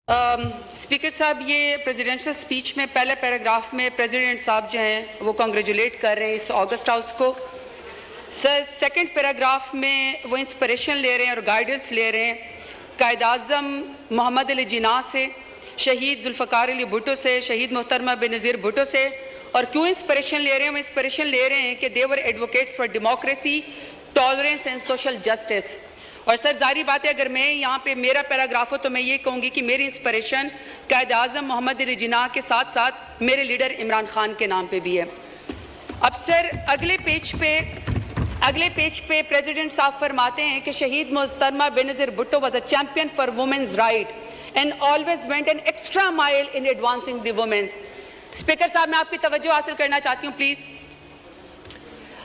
Speaker صاحب یہ presidential speech میں پہلے پیراگراف میں پریزیڈنٹ صاحب جو ہیں وہ کانگریچولیٹ کر رہے ہیں اس آگسٹ ہاؤس کو. سر سیکنڈ پیراگراف میں وہ انسپریشن لے رہے ہیں اور گائیڈنس لے رہے ہیں قائد اعظم محمد علی جناح سے, شہید ذوالفقار علی بھٹو سے, شہید محترمہ بینظیر بھٹو سے. اور کیوں انسپریشن لے رہے ہیں؟ وہ انسپریشن لے رہے ہیں کہ they were advocates for democracy, tolerance and social justice. اور سر ظاہری بات ہے اگر میں یہاں پہ میرا پیراگراف ہو تو میں یہ کہوں گی کہ میری انسپریشن قائد اعظم محمد علی جناح کے ساتھ ساتھ میرے لیڈر عمران خان کے نام پہ بھی ہے. اب سر اگلے پیج پہ پریزیڈنٹ صاحب فرماتے ہیں کہ شہید محترمہ Benazir Bhutto was a champion for women's right and always went an extra mile in advancing the women's. Speaker صاحب میں آپ کی توجہ حاصل کرنا چاہتی ہوں پلیز.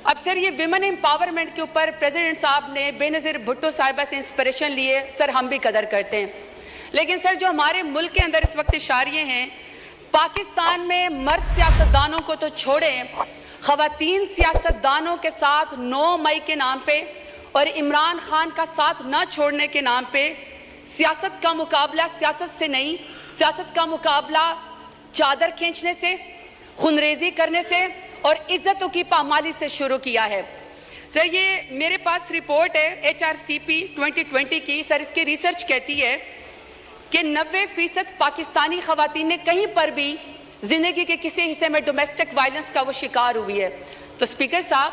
اب سر یہ ویمن امپاورمنٹ کے اوپر پریزیڈنٹ صاحب نے بینظیر بھٹو صاحبہ سے انسپریشن لیے, سر ہم بھی قدر کرتے ہیں. لیکن سر جو ہمارے ملک کے اندر اس وقت اشاریے ہیں, پاکستان میں مرد سیاستدانوں کو تو چھوڑیں, خواتین سیاستدانوں کے ساتھ 9 مئی کے نام پہ اور عمران خان کا ساتھ نہ چھوڑنے کے نام پہ سیاست کا مقابلہ سیاست سے نہیں, سیاست کا مقابلہ چادر کھینچنے سے, خونریزی کرنے سے اور عزتوں کی پامالی سے شروع کیا ہے. سر یہ میرے پاس رپورٹ ہے HRCP 2020 کی. سر اس کی ریسرچ کہتی ہے کہ 90% پاکستانی خواتین نے کہیں پر بھی زندگی کے کسی حصے میں ڈومیسٹک وائلنس کا وہ شکار ہوئی ہے. تو اسپیکر صاحب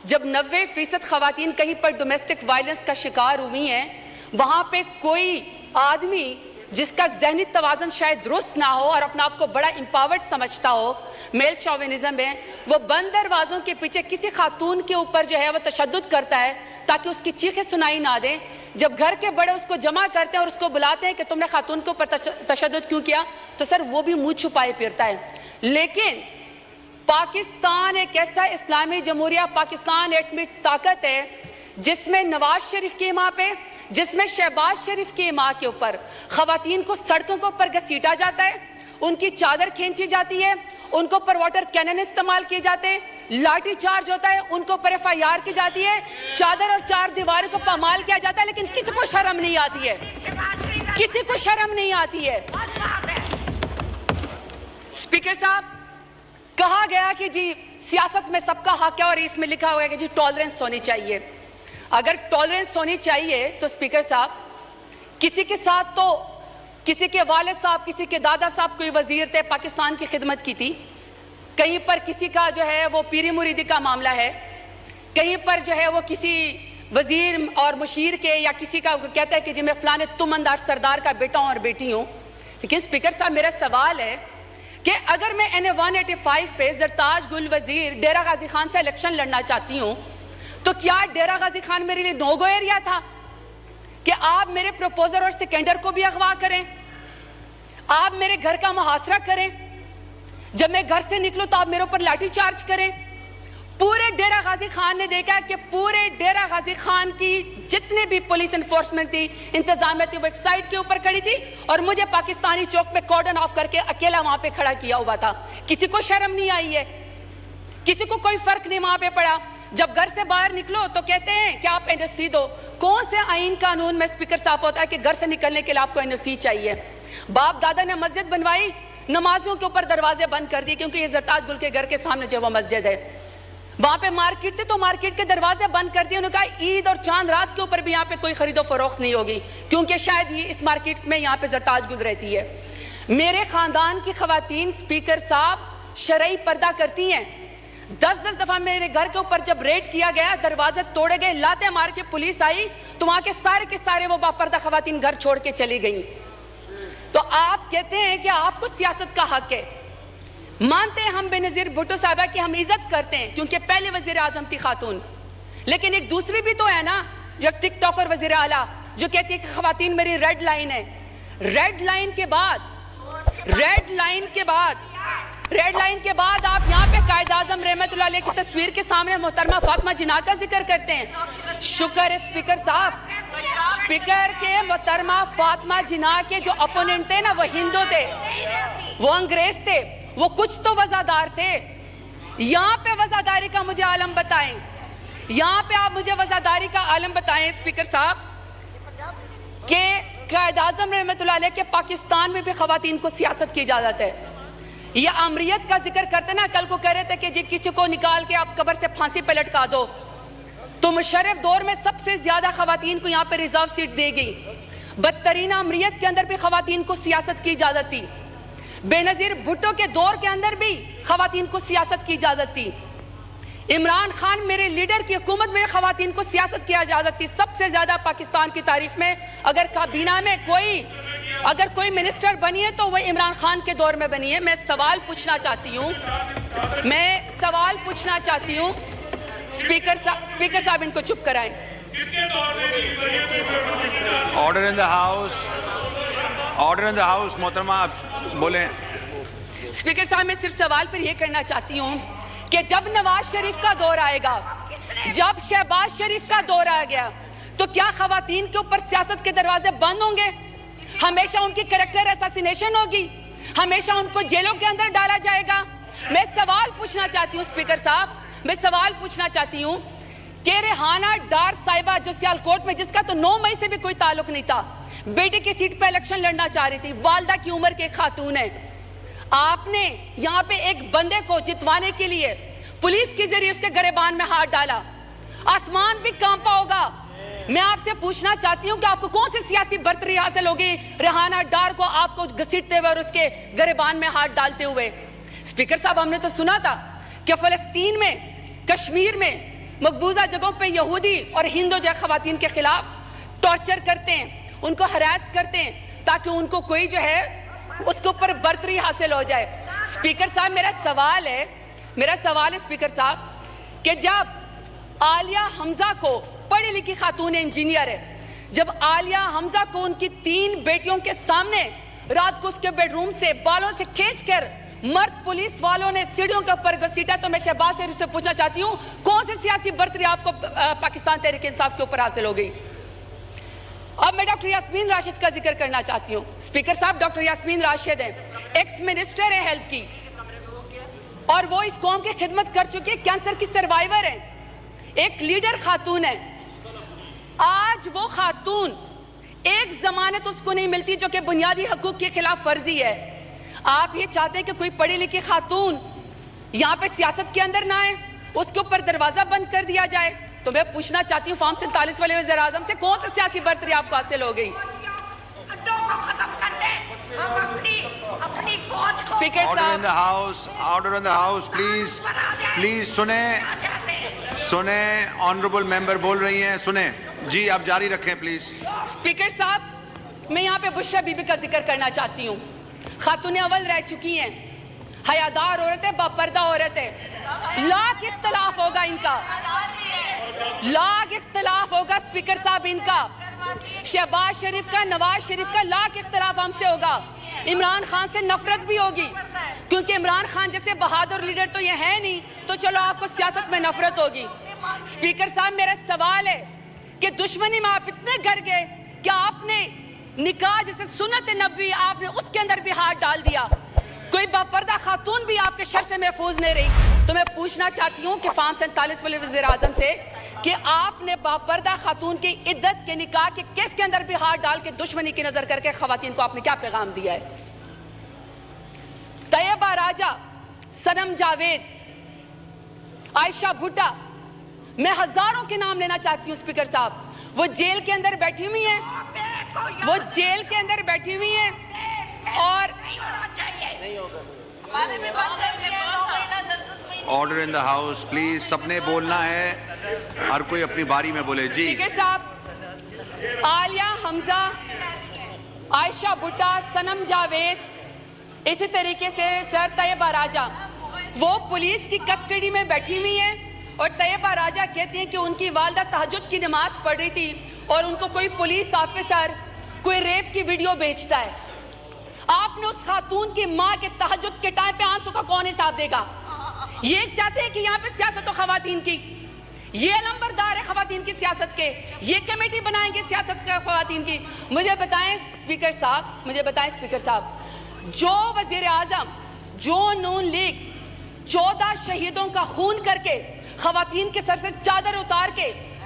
جب 90% خواتین کہیں پر ڈومیسٹک وائلنس کا شکار ہوئی ہیں, وہاں پہ کوئی آدمی جس کا ذہنی توازن شاید درست نہ ہو اور اپنا آپ کو بڑا امپاورڈ سمجھتا ہو, میل شوونزم ہے, وہ بند دروازوں کے پیچھے کسی خاتون کے اوپر جو ہے وہ تشدد کرتا ہے تاکہ اس کی چیخیں سنائی نہ دیں. جب گھر کے بڑے اس کو جمع کرتے ہیں اور اس کو بلاتے ہیں کہ تم نے خاتون کے اوپر تشدد کیوں کیا, تو سر وہ بھی منہ چھپائے پھرتا ہے. لیکن پاکستان ایک ایسا اسلامی جمہوریہ پاکستان ایٹمی طاقت ہے جس میں نواز شریف کی ماں پہ, جس میں شہباز شریف کی ماں کے اوپر خواتین کو سڑکوں کے اوپر گھسیٹا جاتا ہے, ان کی چادر کھینچی جاتی ہے, ان کو پر واٹر کینن استعمال کیے جاتے ہیں, لاٹھی چارج ہوتا ہے, ان کو پر FIR کی جاتی ہے, چادر اور 4 دیواروں کو پامال کیا جاتا ہے, لیکن کسی کو شرم نہیں آتی ہے, کسی کو شرم نہیں آتی ہے. اسپیکر صاحب کہا گیا کہ جی سیاست میں سب کا حق ہے اور اس میں لکھا ہوا ہے کہ جی ٹالرنس ہونی چاہیے. اگر ٹالرنس ہونی چاہیے تو اسپیکر صاحب کسی کے ساتھ تو کسی کے والد صاحب, کسی کے دادا صاحب کوئی وزیر تھے, پاکستان کی خدمت کی تھی, کہیں پر کسی کا جو ہے وہ پیری مریدی کا معاملہ ہے, کہیں پر جو ہے وہ کسی وزیر اور مشیر کے یا کسی کا کہتا ہے کہ جی میں فلانے تم انداز سردار کا بیٹا ہوں اور بیٹی ہوں. لیکن اسپیکر صاحب میرا سوال ہے کہ اگر میں NA 185 پہ زرتاج گل وزیر ڈیرہ غازی خان سے الیکشن لڑنا چاہتی ہوں تو کیا ڈیرہ غازی خان میرے لیے نو گو ایریا تھا کہ آپ میرے پروپوزر اور سیکنڈر کو بھی اغوا کریں, آپ میرے گھر کا محاصرہ کریں, جب میں گھر سے نکلوں تو آپ میرے اوپر لاٹھی چارج کریں. پورے ڈیرہ غازی خان نے دیکھا کہ پورے ڈیرہ غازی خان کی جتنے بھی پولیس انفورسمنٹ تھی, انتظامیہ تھی, وہ ایک سائڈ کے اوپر کھڑی تھی اور مجھے پاکستانی چوک پہ کارڈن آف کر کے اکیلا وہاں پہ کھڑا کیا ہوا تھا. کسی کو شرم نہیں آئی ہے, کسی کو کوئی فرق نہیں وہاں پہ پڑا. جب گھر سے باہر نکلو تو کہتے ہیں کہ آپ NOC دو. کون سے آئین قانون میں اسپیکر صاحب ہوتا ہے کہ گھر سے نکلنے کے لیے آپ کو NOC چاہیے؟ باپ دادا نے مسجد بنوائی, نمازوں کے اوپر دروازے بند کر دیے کیونکہ یہ زرتاج گل کے گھر کے سامنے جو وہ مسجد ہے. وہاں پہ مارکیٹ تھے تو مارکیٹ کے دروازے بند کر دیے. انہوں نے کہا عید اور چاند رات کے اوپر بھی یہاں پہ کوئی خرید و فروخت نہیں ہوگی کیونکہ شاید یہ اس مارکیٹ میں یہاں پہ زرتاج گل رہتی ہے. میرے خاندان کی خواتین اسپیکر صاحب شرعی پردہ کرتی ہیں. 10 دفعہ میرے گھر کے اوپر جب ریڈ کیا گیا, دروازے توڑے گئے, لاتے مار کے پولیس آئی تو وہاں کے سارے وہ باپردہ خواتین گھر چھوڑ کے چلی گئیں. تو آپ کہتے ہیں کہ آپ کو سیاست کا حق ہے. مانتے ہیں ہم بینظیر بھٹو صاحبہ کی ہم عزت کرتے ہیں کیونکہ پہلے وزیر اعظم تھی خاتون, لیکن ایک دوسری بھی تو ہے نا جو ٹک ٹاکر وزیر اعلیٰ جو کہتی ہے کہ خواتین میری ریڈ لائن ہے. ریڈ لائن کے بعد آپ یہاں پہ قائد اعظم رحمت اللہ علیہ کی تصویر کے سامنے محترمہ فاطمہ جناح کا ذکر کرتے ہیں. شکر ہے اسپیکر صاحب, اسپیکر کے محترمہ فاطمہ جناح کے جو اپوننٹ تھے نا وہ ہندو تھے, وہ انگریز تھے, وہ کچھ تو وزادار تھے. یہاں پہ وزاداری کا مجھے عالم بتائیں, یہاں پہ آپ مجھے وزاداری کا عالم بتائیں اسپیکر صاحب کہ قائد اعظم رحمۃ اللہ علیہ کہ پاکستان میں بھی خواتین کو سیاست کی اجازت ہے. یہ امریت کا ذکر کرتے نا, کل کو کہہ رہے تھے کہ جی کسی کو نکال کے آپ قبر سے پھانسی پہ لٹکا دو. تو مشرف دور میں سب سے زیادہ خواتین کو یہاں پہ ریزرو سیٹ دے گئی. بدترین امریت کے اندر بھی خواتین کو سیاست کی اجازت تھی. بے نظیر بھٹو کے دور کے اندر بھی خواتین کو سیاست کی اجازت تھی. عمران خان میرے لیڈر کی حکومت میں خواتین کو سیاست کی اجازت تھی. سب سے زیادہ پاکستان کی تاریخ میں اگر کابینہ میں کوئی منسٹر بنی ہے تو وہ عمران خان کے دور میں بنی ہے. میں سوال پوچھنا چاہتی ہوں اسپیکر صاحب ان کو چپ کرائیں. Order in the house. محترمہ آپ بولیں. اسپیکر صاحب میں صرف سوال پر یہ کرنا چاہتی ہوں کہ جب نواز شریف کا دور آئے گا, جب شہباز شریف کا دور آ گیا, تو کیا خواتین کے اوپر سیاست کے دروازے بند ہوں گے؟ ہمیشہ ان کی کریکٹر اساسینیشن ہوگی, ہمیشہ ان کو جیلوں کے اندر ڈالا جائے گا. میں سوال پوچھنا چاہتی ہوں اسپیکر صاحب, میں سوال پوچھنا چاہتی ہوں کہ ریحانہ ڈار صاحبہ جو سیالکوٹ میں, جس کا تو 9 مئی سے بھی کوئی تعلق نہیں تھا, بیٹے کی سیٹ پہ الیکشن لڑنا چاہ رہی تھی, والدہ کی عمر کے ایک خاتون ہے. آپ نے یہاں پہ ایک بندے کو جتوانے کے لیے پولیس کے ذریعے اس کے گریبان میں ہاتھ ڈالا. آسمان بھی کانپا ہوگا. میں آپ سے پوچھنا چاہتی ہوں کہ آپ کو کون سی سیاسی برتری حاصل ہوگی ریحانہ ڈار کو آپ کو گھسیٹتے ہوئے اور اس کے گریبان میں ہاتھ ڈالتے ہوئے؟ اسپیکر صاحب ہم نے تو سنا تھا کہ فلسطین میں, کشمیر میں, مقبوضہ جگہوں پہ یہودی اور ہندو جو خواتین کے خلاف ٹارچر کرتے ہیں, ان کو ہراس کرتے ہیں تاکہ ان کو کوئی جو ہے اس کے اوپر برتری حاصل ہو جائے. اسپیکر صاحب میرا سوال ہے اسپیکر صاحب کہ جب عالیہ حمزہ کو, پڑھی لکھی خاتون انجینئر ہے, جب عالیہ حمزہ کو ان کی 3 بیٹیوں کے سامنے رات کو اس کے بیڈ روم سے بالوں سے کھینچ کر مرد پولیس والوں نے سیڑھیوں کے اوپر گھسیٹا, تو میں شہباز شریف سے پوچھنا چاہتی ہوں کون سی سیاسی برتری آپ کو پاکستان تحریک انصاف کے اوپر حاصل ہو گئی؟ اب میں ڈاکٹر یاسمین راشد کا ذکر کرنا چاہتی ہوں. اسپیکر صاحب ڈاکٹر یاسمین راشد ہیں, ایکس منسٹر ہے ہیلتھ کی, اور وہ اس قوم کی خدمت کر چکی ہے, کینسر کی سروائیور ہے, ایک لیڈر خاتون ہے. آج وہ خاتون ایک ضمانت اس کو نہیں ملتی جو کہ بنیادی حقوق کی خلاف ورزی ہے. آپ یہ چاہتے ہیں کہ کوئی پڑھی لکھی خاتون یہاں پہ سیاست کے اندر نہ آئے, اس کے اوپر دروازہ بند کر دیا جائے. تو میں پوچھنا چاہتی ہوں فارم 47 والے وزیر اعظم سے کون سی سیاسی برتری آپ کو حاصل ہو گئی؟ اسپیکر صاحب order in the house please سنیں آنریبل ممبر بول رہی ہیں, سنیں جی, آپ جاری رکھیں پلیز. اسپیکر صاحب میں یہاں پہ بشرا بی بی کا ذکر کرنا چاہتی ہوں. خاتون اول رہ چکی ہیں, حیادار عورتیں, باپردہ عورتیں. لاکھ اختلاف ہوگا ان کا, لاکھ اختلاف ہوگا اسپیکر صاحب ان کا, شہباز شریف کا, نواز شریف کا, لاکھ اختلاف ہم سے ہوگا. عمران خان سے نفرت بھی ہوگی, کیونکہ عمران خان جیسے بہادر لیڈر تو یہ ہے نہیں, تو چلو آپ کو سیاست میں نفرت ہوگی. اسپیکر صاحب میرا سوال ہے کہ دشمنی میں آپ اتنے گر گئے کہ آپ نے نکاح جیسے سنت نبوی آپ نے اس کے اندر بھی ہاتھ ڈال دیا. کوئی باپردہ خاتون بھی آپ کے شر سے محفوظ نہیں رہی. تو میں پوچھنا چاہتی ہوں کہ فارم 47 والے وزیر اعظم سے کہ آپ نے باپردہ خاتون کی عدت کے نکاح کے کیس کے اندر بھی ہاتھ ڈال کے دشمنی کی نظر کر کے خواتین کو آپ نے کیا پیغام دیا ہے؟ طیبہ راجہ, صنم جاوید, عائشہ بھٹا, میں ہزاروں کے نام لینا چاہتی ہوں اسپیکر صاحب. وہ جیل کے اندر بیٹھی ہوئی ہیں, اور order in the house please, سب نے بولنا ہے, ہر کوئی اپنی باری میں بولے. جی اسپیکر صاحب عالیہ حمزہ, عائشہ بھٹا, صنم جاوید, اسی طریقے سے سر طیبہ راجہ, وہ پولیس کی کسٹڈی میں بیٹھی ہوئی ہیں. اور طیبہ راجہ کہتی ہیں کہ ان کی والدہ تہجد کی نماز پڑھ رہی تھی اور ان کو کوئی پولیس آفیسر کوئی ریپ کی ویڈیو بھیجتا ہے. آپ نے اس خاتون کی ماں کے تہجد کے ٹائم پہ آنسو کا کون حساب دے گا؟ یہ چاہتے ہیں کہ یہاں پہ سیاست و خواتین کی, یہ علمبردار ہے خواتین کی سیاست کے, یہ کمیٹی بنائیں گے سیاست کا خواتین کی. مجھے بتائیں اسپیکر صاحب, جو وزیر اعظم, جو نون لیگ 14 شہیدوں کا خون کر کے خواتین کے سر سے چادر اتار کے